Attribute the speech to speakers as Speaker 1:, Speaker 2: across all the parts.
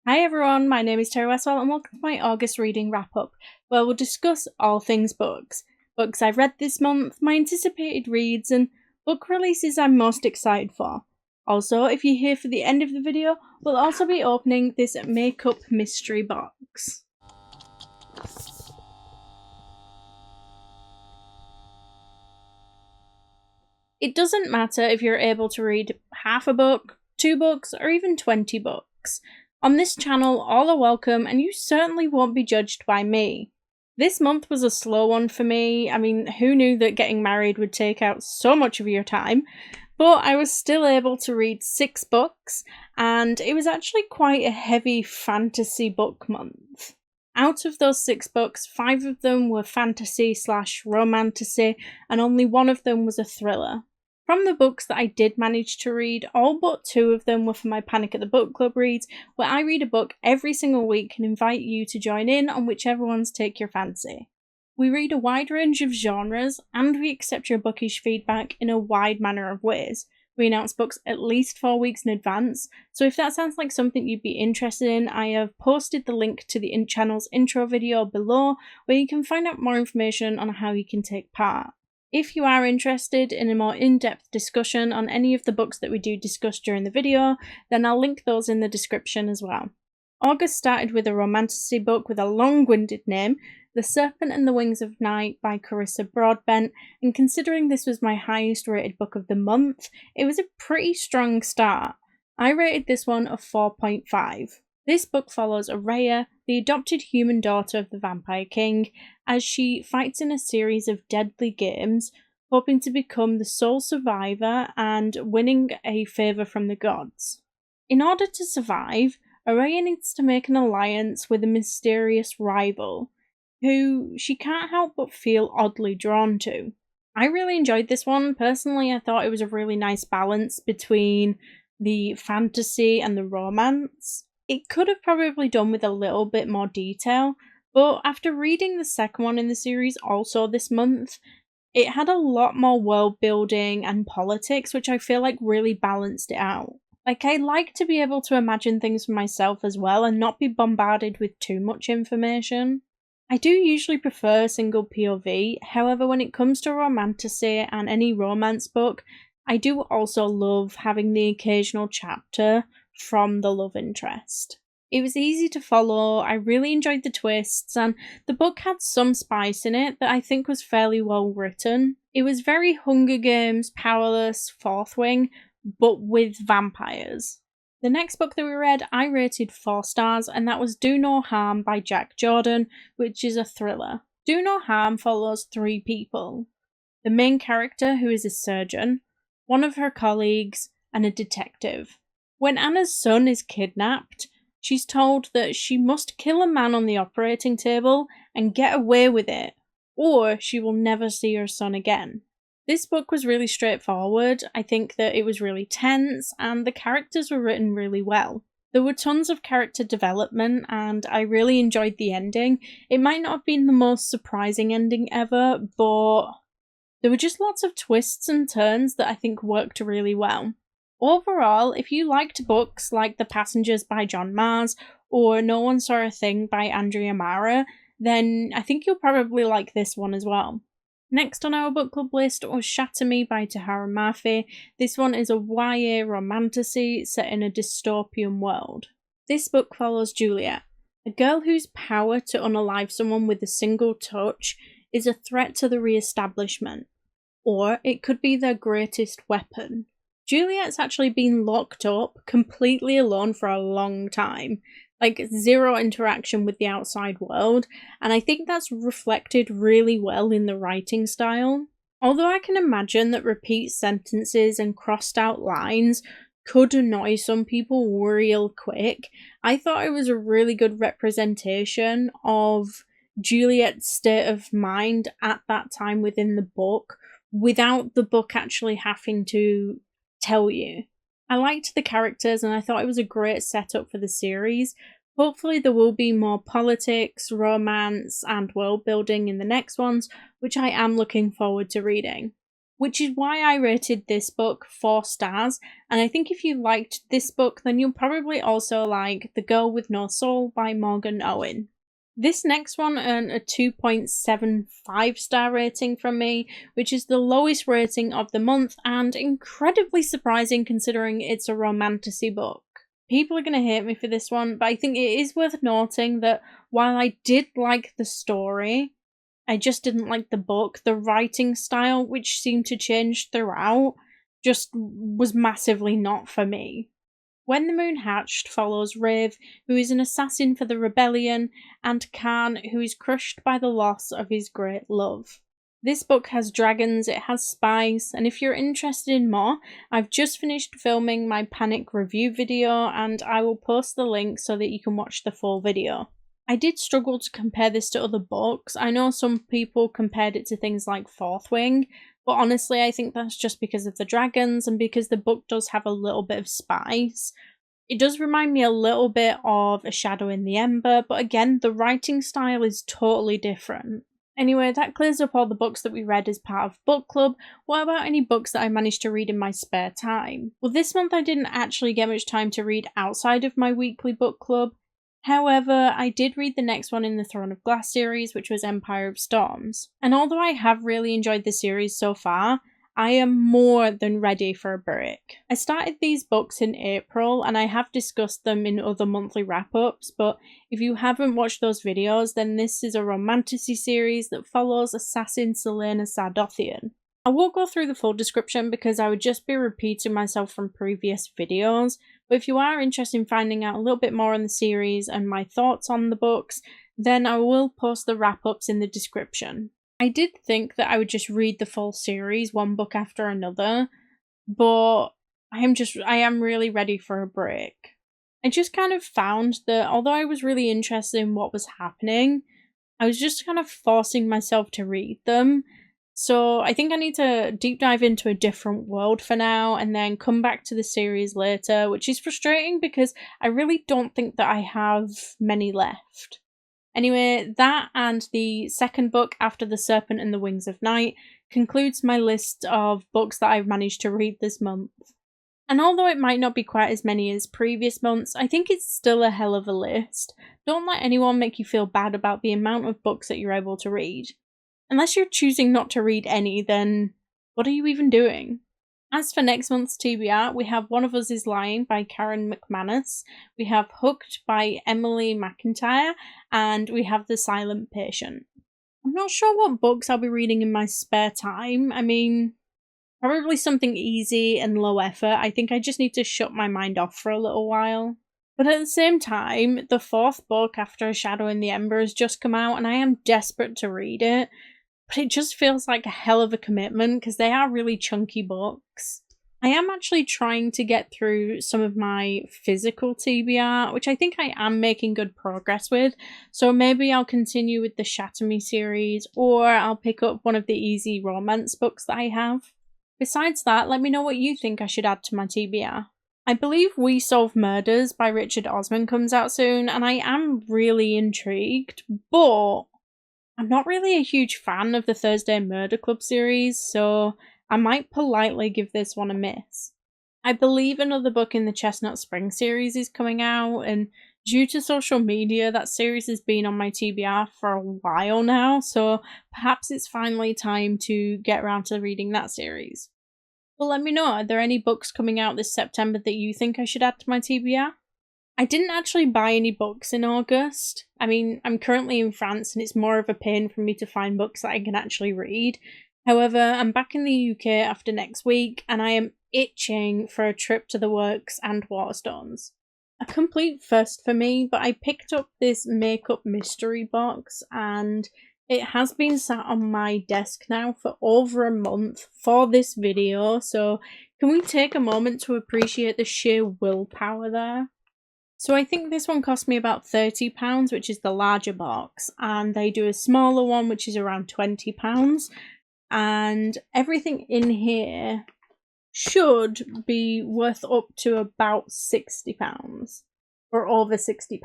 Speaker 1: Hi everyone, my name is Tahereh and welcome to my August reading wrap-up, where we'll discuss all things books. Books I've read this month, my anticipated reads, and book releases I'm most excited for. Also, if you're here for the end of the video, we'll also be opening this makeup mystery box. It doesn't matter if you're able to read half a book, 2 books, or even 20 books. On this channel, all are welcome, and you certainly won't be judged by me. This month was a slow one for me. I mean, who knew that getting married would take out so much of your time? But I was still able to read 6 books, and it was actually quite a heavy fantasy book month. Out of those 6 books, 5 of them were fantasy/romantasy, and only 1 of them was a thriller. From the books that I did manage to read, all but 2 of them were for my Panic at the Book Club reads, where I read a book every single week and invite you to join in on whichever ones take your fancy. We read a wide range of genres, and we accept your bookish feedback in a wide manner of ways. We announce books at least 4 weeks in advance, so if that sounds like something you'd be interested in, I have posted the link to the channel's intro video below, where you can find out more information on how you can take part. If you are interested in a more in-depth discussion on any of the books that we do discuss during the video, then I'll link those in the description as well. August started with a romantasy book with a long-winded name, The Serpent and the Wings of Night by Carissa Broadbent, and considering this was my highest rated book of the month, it was a pretty strong start. I rated this one a 4.5. This book follows Araya, the adopted human daughter of the Vampire King, as she fights in a series of deadly games, hoping to become the sole survivor and winning a favour from the gods. In order to survive, Araya needs to make an alliance with a mysterious rival, who she can't help but feel oddly drawn to. I really enjoyed this one. Personally, I thought it was a really nice balance between the fantasy and the romance. It could have probably done with a little bit more detail, but after reading the second one in the series also this month, it had a lot more world building and politics, which I feel like really balanced it out. Like, I like to be able to imagine things for myself as well and not be bombarded with too much information. I do usually prefer single POV, however when it comes to romantasy and any romance book, I do also love having the occasional chapter from the love interest. It was easy to follow, I really enjoyed the twists, and the book had some spice in it that I think was fairly well written. It was very Hunger Games, Powerless, Fourth Wing, but with vampires. The next book that we read, I rated 4 stars, and that was Do No Harm by Jack Jordan, which is a thriller. Do No Harm follows 3 people. The main character, who is a surgeon, one of her colleagues, and a detective. When Anna's son is kidnapped, she's told that she must kill a man on the operating table and get away with it, or she will never see her son again. This book was really straightforward. I think that it was really tense, and the characters were written really well. There were tons of character development, and I really enjoyed the ending. It might not have been the most surprising ending ever, but there were just lots of twists and turns that I think worked really well. Overall, if you liked books like The Passengers by John Maas or No One Saw a Thing by Andrea Mara, then I think you'll probably like this one as well. Next on our book club list was Shatter by Tahereh Mafi. This one is a YA romantasy set in a dystopian world. This book follows Juliet, a girl whose power to unalive someone with a single touch is a threat to the re-establishment, or it could be their greatest weapon. Juliet's actually been locked up completely alone for a long time, like 0 interaction with the outside world, and I think that's reflected really well in the writing style. Although I can imagine that repeat sentences and crossed out lines could annoy some people real quick, I thought it was a really good representation of Juliet's state of mind at that time within the book, without the book actually having to tell you. I liked the characters and I thought it was a great setup for the series. Hopefully there will be more politics, romance, and world building in the next ones, which I am looking forward to reading. which is why I rated this book 4 stars, and I think if you liked this book, then you'll probably also like The Girl with No Soul by Morgan Owen. This next one earned a 2.75 star rating from me, which is the lowest rating of the month and incredibly surprising considering it's a romantasy book. People are going to hate me for this one, but I think it is worth noting that while I did like the story, I just didn't like the book. The writing style, which seemed to change throughout, just was massively not for me. When the Moon Hatched follows Rave, who is an assassin for the rebellion, and Khan, who is crushed by the loss of his great love. This book has dragons, it has spies, and if you're interested in more, I've just finished filming my panic review video and I will post the link so that you can watch the full video. I did struggle to compare this to other books. I know some people compared it to things like Fourth Wing, but honestly I think that's just because of the dragons and because the book does have a little bit of spice. It does remind me a little bit of A Shadow in the Ember, but again, the writing style is totally different. Anyway, that clears up all the books that we read as part of book club. What about any books that I managed to read in my spare time? Well, this month I didn't actually get much time to read outside of my weekly book club. However, I did read the next one in the Throne of Glass series, which was Empire of Storms. And although I have really enjoyed the series so far, I am more than ready for a break. I started these books in April and I have discussed them in other monthly wrap-ups, but if you haven't watched those videos, then this is a romantasy series that follows assassin Selena Sardothian. I won't go through the full description because I would just be repeating myself from previous videos, but if you are interested in finding out a little bit more on the series and my thoughts on the books, then I will post the wrap-ups in the description. I did think that I would just read the full series one book after another, but I am really ready for a break. I just kind of found that although I was really interested in what was happening, I was just kind of forcing myself to read them. So I think I need to deep dive into a different world for now and then come back to the series later, which is frustrating because I really don't think that I have many left. Anyway, that and the second book after The Serpent and the Wings of Night concludes my list of books that I've managed to read this month. And although it might not be quite as many as previous months, I think it's still a hell of a list. Don't let anyone make you feel bad about the amount of books that you're able to read. Unless you're choosing not to read any, then what are you even doing? As for next month's TBR, we have One of Us is Lying by Karen McManus, we have Hooked by Emily McIntyre, and we have The Silent Patient. I'm not sure what books I'll be reading in my spare time. I mean, probably something easy and low effort. I think I just need to shut my mind off for a little while. But at the same time, the fourth book after A Shadow in the Ember has just come out and I am desperate to read it. But it just feels like a hell of a commitment because they are really chunky books. I am actually trying to get through some of my physical TBR, which I think I am making good progress with, so maybe I'll continue with the Shatter series, or I'll pick up one of the easy romance books that I have. Besides that, let me know what you think I should add to my TBR. I believe We Solve Murders by Richard Osman comes out soon, and I am really intrigued, but I'm not really a huge fan of the Thursday Murder Club series, so I might politely give this one a miss. I believe another book in the Chestnut Spring series is coming out, and due to social media, that series has been on my TBR for a while now, so perhaps it's finally time to get around to reading that series. Well, let me know, are there any books coming out this September that you think I should add to my TBR? I didn't actually buy any books in August. I mean, I'm currently in France and it's more of a pain for me to find books that I can actually read. However, I'm back in the UK after next week and I am itching for a trip to the Works and Waterstones. A complete first for me, but I picked up this makeup mystery box and it has been sat on my desk now for over a month for this video, so can we take a moment to appreciate the sheer willpower there? So I think this one cost me about £30, which is the larger box, and they do a smaller one which is around £20, and everything in here should be worth up to about £60 or over £60.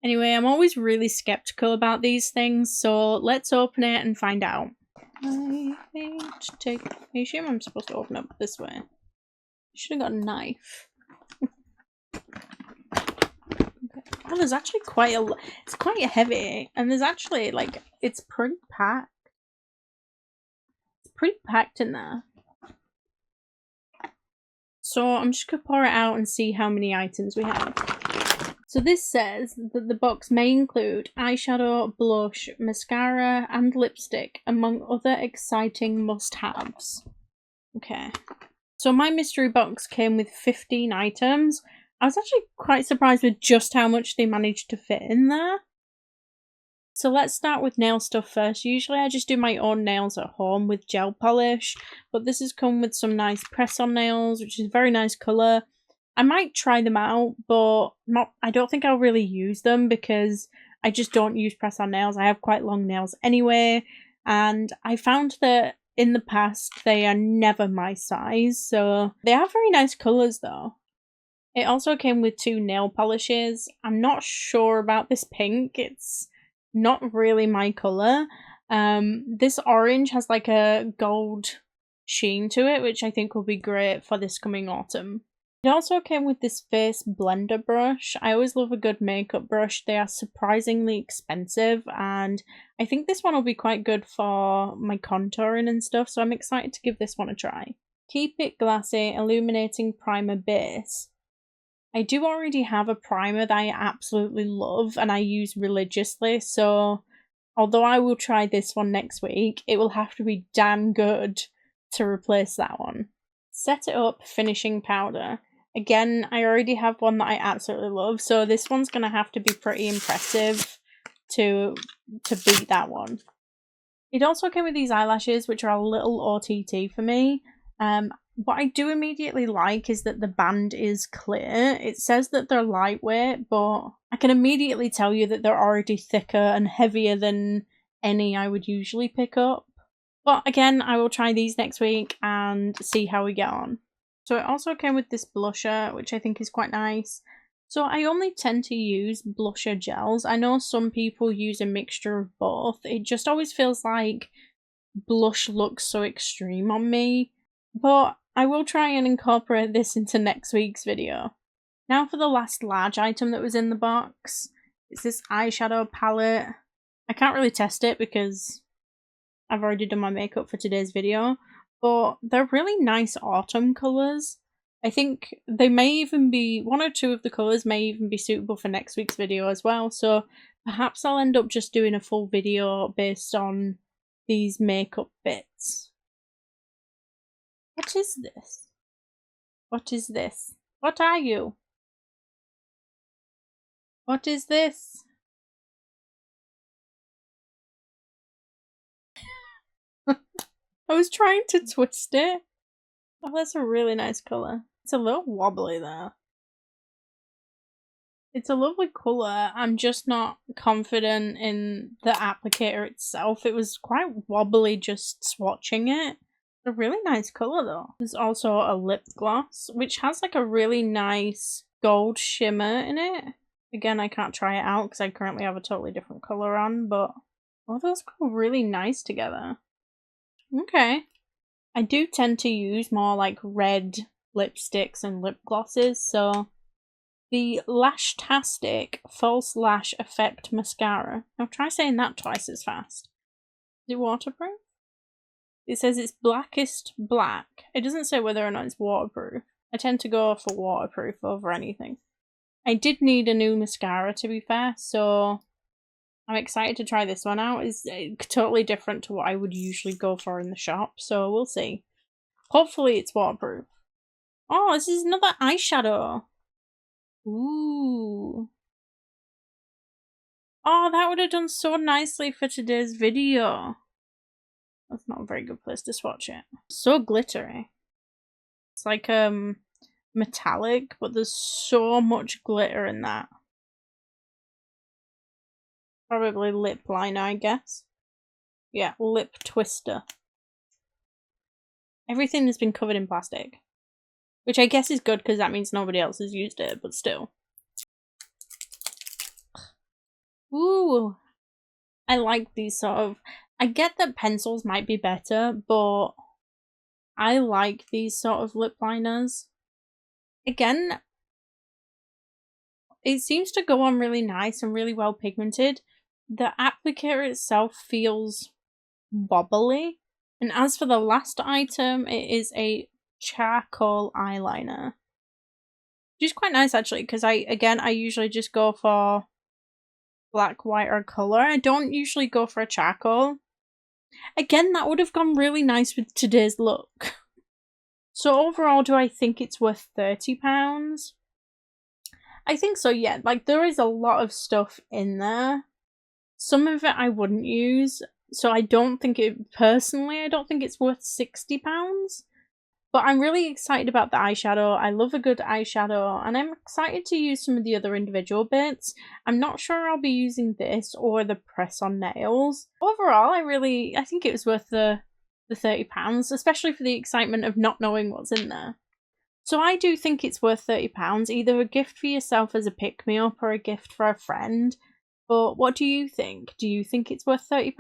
Speaker 1: Anyway, I'm always really skeptical about these things, so let's open it and find out. I hate to take... I assume I'm supposed to open up this way. Should have got a knife. Okay. Oh, there's actually quite a... It's quite heavy. And there's actually, like, it's pretty packed. It's pretty packed in there. So I'm just going to pour it out and see how many items we have. So this says that the box may include eyeshadow, blush, mascara, and lipstick, among other exciting must-haves. Okay. So my mystery box came with 15 items. I was actually quite surprised with just how much they managed to fit in there. So let's start with nail stuff first. Usually I just do my own nails at home with gel polish, but this has come with some nice press-on nails, which is a very nice colour. I might try them out, but I don't think I'll really use them because I just don't use press-on nails. I have quite long nails anyway, and I found that in the past they are never my size, so they are very nice colours though. It also came with 2 nail polishes. I'm not sure about this pink. It's not really my colour. This orange has like a gold sheen to it, which I think will be great for this coming autumn. It also came with this face blender brush. I always love a good makeup brush. They are surprisingly expensive, and I think this one will be quite good for my contouring and stuff, so I'm excited to give this one a try. Keep It Glassy Illuminating Primer Base. I do already have a primer that I absolutely love and I use religiously, so although I will try this one next week, it will have to be damn good to replace that one. Set It Up Finishing Powder. Again, I already have one that I absolutely love, so this one's going to have to be pretty impressive to beat that one. It also came with these eyelashes, which are a little OTT for me. What I do immediately like is that the band is clear. It says that they're lightweight, but I can immediately tell you that they're already thicker and heavier than any I would usually pick up. But again, I will try these next week and see how we get on. So it also came with this blusher, which I think is quite nice. So I only tend to use blusher gels. I know some people use a mixture of both. It just always feels like blush looks so extreme on me. But I will try and incorporate this into next week's video. Now for the last large item that was in the box. It's this eyeshadow palette. I can't really test it because I've already done my makeup for today's video, but they're really nice autumn colours. I think they may even be, 1 or 2 of the colours may even be suitable for next week's video as well, so perhaps I'll end up just doing a full video based on these makeup bits. What is this? What is this? What are you? What is this? I was trying to twist it. Oh, that's a really nice colour. It's a little wobbly there. It's a lovely colour. I'm just not confident in the applicator itself. It was quite wobbly just swatching it. A really nice colour though. There's also a lip gloss, which has like a really nice gold shimmer in it. Again, I can't try it out because I currently have a totally different colour on, but all those go really nice together. Okay. I do tend to use more like red lipsticks and lip glosses, so the Lashtastic False Lash Effect Mascara. Now try saying that twice as fast. Is it waterproof? It says it's blackest black. It doesn't say whether or not it's waterproof. I tend to go for waterproof over anything. I did need a new mascara to be fair, so I'm excited to try this one out. It's totally different to what I would usually go for in the shop, so we'll see. Hopefully it's waterproof. Oh, this is another eyeshadow. Ooh. Oh, that would have done so nicely for today's video. That's not a very good place to swatch it. So glittery. It's like metallic, but there's so much glitter in that. Probably lip liner, I guess. Yeah, lip twister. Everything has been covered in plastic. Which I guess is good because that means nobody else has used it, but still. Ooh. I like these sort of I get that pencils might be better, but I like these sort of lip liners. Again, it seems to go on really nice and really well pigmented. The applicator itself feels wobbly. And as for the last item, it is a charcoal eyeliner. Which is quite nice actually, because I usually just go for black, white, or colour. I don't usually go for a charcoal. Again, that would have gone really nice with today's look. So overall, do I think it's worth £30? I think so, yeah. Like, there is a lot of stuff in there. Some of it I wouldn't use, so I don't think it's worth £60. But I'm really excited about the eyeshadow. I love a good eyeshadow, and I'm excited to use some of the other individual bits. I'm not sure I'll be using this or the press-on nails. Overall, I think it was worth the £30, especially for the excitement of not knowing what's in there. So I do think it's worth £30, either a gift for yourself as a pick-me-up or a gift for a friend. But what do you think? Do you think it's worth £30?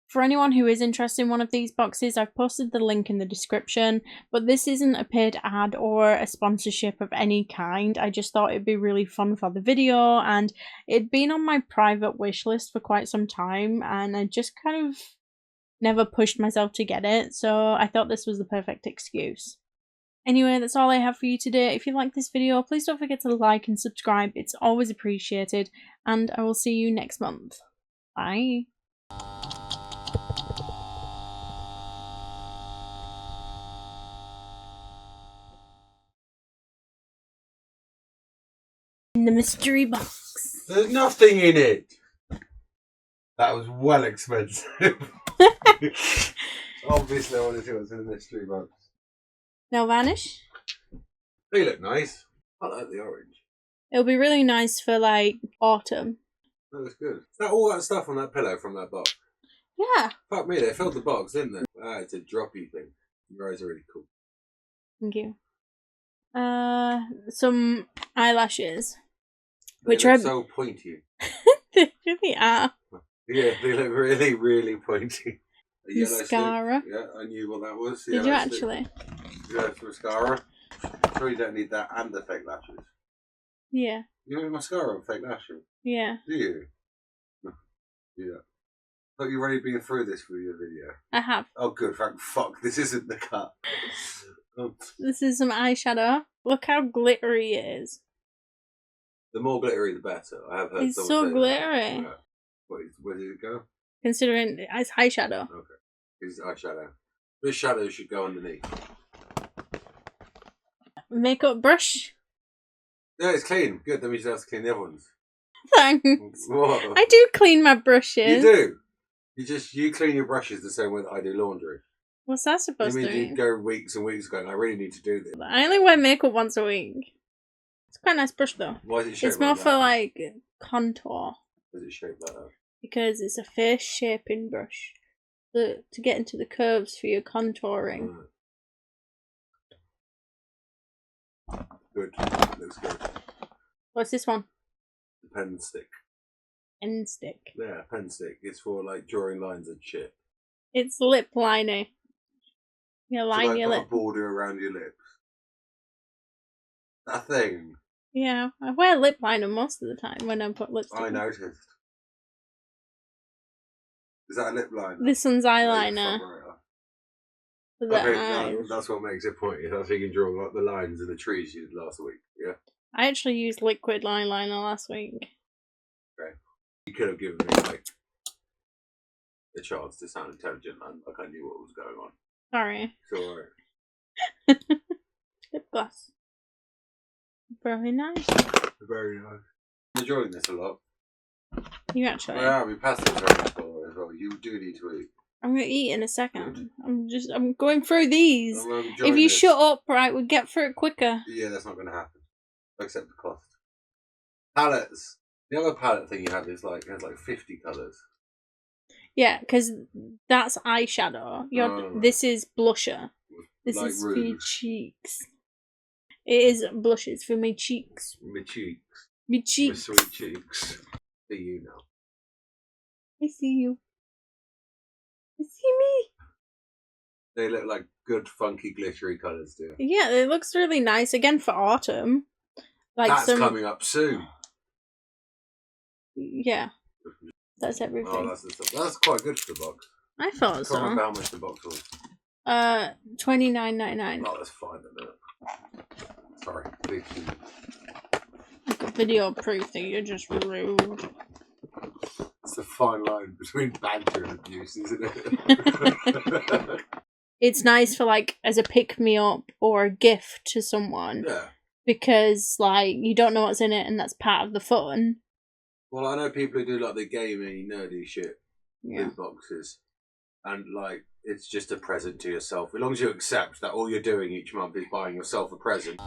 Speaker 1: For anyone who is interested in one of these boxes, I've posted the link in the description, but this isn't a paid ad or a sponsorship of any kind. I just thought it'd be really fun for the video, and it'd been on my private wish list for quite some time, and I just kind of never pushed myself to get it, so I thought this was the perfect excuse. Anyway, that's all I have for you today. If you like this video, please don't forget to like and subscribe. It's always appreciated, and I will see you next month. Bye. In the mystery box.
Speaker 2: There's nothing in it. That was well expensive. Obviously, I want to see what's in the mystery box.
Speaker 1: Now vanish.
Speaker 2: They look nice. I like the orange.
Speaker 1: It'll be really nice for like autumn.
Speaker 2: That looks good. Is that all that stuff on that pillow from that box?
Speaker 1: Yeah.
Speaker 2: Fuck me, they filled the box, didn't they? Ah, it's a droppy thing. Your eyes are really cool.
Speaker 1: Thank you. Some eyelashes.
Speaker 2: Which are so pointy.
Speaker 1: They really are.
Speaker 2: Yeah, they look really, really pointy.
Speaker 1: Mascara.
Speaker 2: Yeah, I knew what that was.
Speaker 1: Did you actually?
Speaker 2: Yeah, mascara. Sure you don't need that and the fake lashes.
Speaker 1: Yeah.
Speaker 2: You have mascara and fake lashes?
Speaker 1: Yeah.
Speaker 2: Do you? Yeah. Thought you've already been through this for your video.
Speaker 1: I have.
Speaker 2: Oh good, thank fuck, this isn't the cut.
Speaker 1: This is some eyeshadow. Look how glittery it is.
Speaker 2: The more glittery the better. I have heard
Speaker 1: it's
Speaker 2: someone
Speaker 1: so
Speaker 2: say
Speaker 1: glittery.
Speaker 2: that. Where did it go?
Speaker 1: Considering it's eyeshadow.
Speaker 2: Okay. It's eyeshadow. This shadow should go underneath.
Speaker 1: Makeup brush.
Speaker 2: Yeah, it's clean. Good, that means you have to clean the other ones.
Speaker 1: Thanks.
Speaker 2: What?
Speaker 1: I do clean my brushes.
Speaker 2: You do? You clean your brushes the same way that I do laundry.
Speaker 1: What's that supposed to mean?
Speaker 2: You go weeks and weeks going, I really need to do this.
Speaker 1: I only wear makeup once a week. It's quite a nice brush though.
Speaker 2: Why is it shaped
Speaker 1: It's more
Speaker 2: like
Speaker 1: for
Speaker 2: that?
Speaker 1: like contour.
Speaker 2: Why is it shaped like that?
Speaker 1: Because it's a face shaping brush. To get into the curves for your contouring.
Speaker 2: Good. Looks good.
Speaker 1: What's this one?
Speaker 2: The pen stick.
Speaker 1: Pen stick.
Speaker 2: Yeah, pen stick. It's for like drawing lines and shit.
Speaker 1: It's lip liner. You line
Speaker 2: like
Speaker 1: your
Speaker 2: put
Speaker 1: lip.
Speaker 2: a border around your lips. That thing.
Speaker 1: Yeah, I wear lip liner most of the time when I put lipstick.
Speaker 2: I noticed. Is that a lip liner?
Speaker 1: This one's eyeliner. For the eyes.
Speaker 2: That's what makes it pointy. That's how you can draw like the lines of the trees you did last week. Yeah.
Speaker 1: I actually used liquid eyeliner last week.
Speaker 2: Okay. You could have given me like a chance to sound intelligent and like I knew what was going on.
Speaker 1: Sorry.
Speaker 2: It's alright.
Speaker 1: Lip gloss. Very nice.
Speaker 2: Very nice. I'm enjoying this a lot.
Speaker 1: You actually?
Speaker 2: Yeah, we passed it very much as well. You do need to eat.
Speaker 1: I'm gonna eat in a second. I'm going through these. If you
Speaker 2: this.
Speaker 1: shut up, right, we'll get through it quicker.
Speaker 2: Yeah, that's not gonna happen. Except the cost. Palettes. The other palette thing you have is like has like 50 colours.
Speaker 1: Yeah, because that's eyeshadow. This is blusher. This
Speaker 2: like
Speaker 1: is
Speaker 2: rouge.
Speaker 1: for your cheeks. It is blushes for my cheeks.
Speaker 2: My cheeks.
Speaker 1: My cheeks.
Speaker 2: My sweet cheeks. See you now.
Speaker 1: I see you. See me?
Speaker 2: They look like good, funky, glittery colours, do.
Speaker 1: Yeah, it looks really nice again for autumn. Like
Speaker 2: that's coming up soon.
Speaker 1: Yeah, that's everything.
Speaker 2: Oh, that's quite good for the box.
Speaker 1: I thought
Speaker 2: I
Speaker 1: so.
Speaker 2: can't remember how much the box was.
Speaker 1: $29.99.
Speaker 2: Oh, that's fine, isn't it? Sorry, big.
Speaker 1: Like a video proof that you're just rude.
Speaker 2: It's a fine line between banter and abuse, isn't it?
Speaker 1: It's nice for like as a pick-me-up or a gift to someone.
Speaker 2: Yeah.
Speaker 1: Because like you don't know what's in it, and that's part of the fun.
Speaker 2: Well, I know people who do like the gamey, nerdy shit,
Speaker 1: Yeah.
Speaker 2: loot boxes, and like it's just a present to yourself. As long as you accept that all you're doing each month is buying yourself a present.